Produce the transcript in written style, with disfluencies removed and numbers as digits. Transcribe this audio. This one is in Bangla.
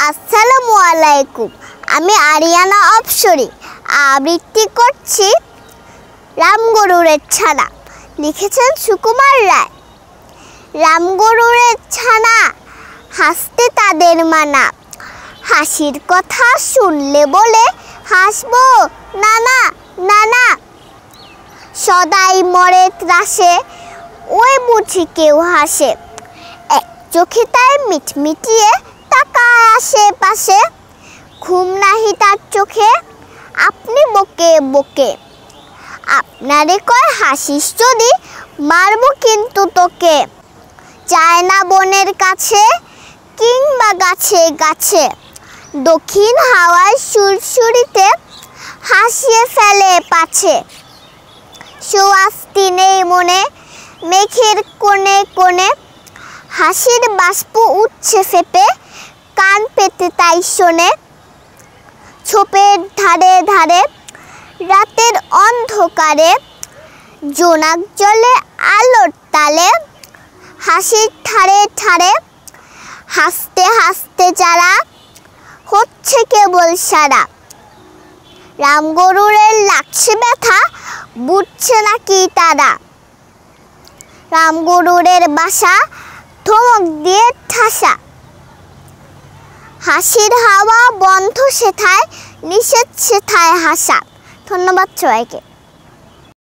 আসসালামু আলাইকুম। আমি আরিয়ানা অপসরি আবৃত্তি করছি রামগরুরের ছানা। লিখেছেন সুকুমার রায়। রামগরুরের ছানা হাসতে তাদের মানা, হাসির কথা শুনলে বলে হাসবো নানা নানা। সদাই মরে ত্রাসে ওই বুঝি কেউ হাসে, এক চোখে তাই মিটমিটিয়ে তাকায় আশেপাশে। ঘুম নাহি তার চোখে, আপনি বকে বকে। আপনারে কয় হাসিস যদি, মারবো কিন্তু তোকে। যায় না বনের কাছে কিংবা গাছে গাছে, দক্ষিণ হাওয়ার সুরসুরিতে হাসিয়ে ফেলে পাছে। সুয়াস্তি নেই মনে, মেঘের কোণে কোণে হাসির বাষ্প উঠছে ফেপে, কান পেতে তাই শোনে। ছোপের ধারে ধারে রাতের অন্ধকারে, জোনাক জলে আলোর তালে হাসির ঠারে ঠারে হাসতে হাসতে যারা হচ্ছে কেবল সারা। রামগরুরের লাগছে ব্যথা, বুঝছে নাকি তারা। রামগরুরের বাসা ধমক দিয়ে ঠাসা, হাসির হাওয়া বন্ধ সেথায়, নিষেধ সেথায় হাসা। ধন্যবাদ সবাইকে।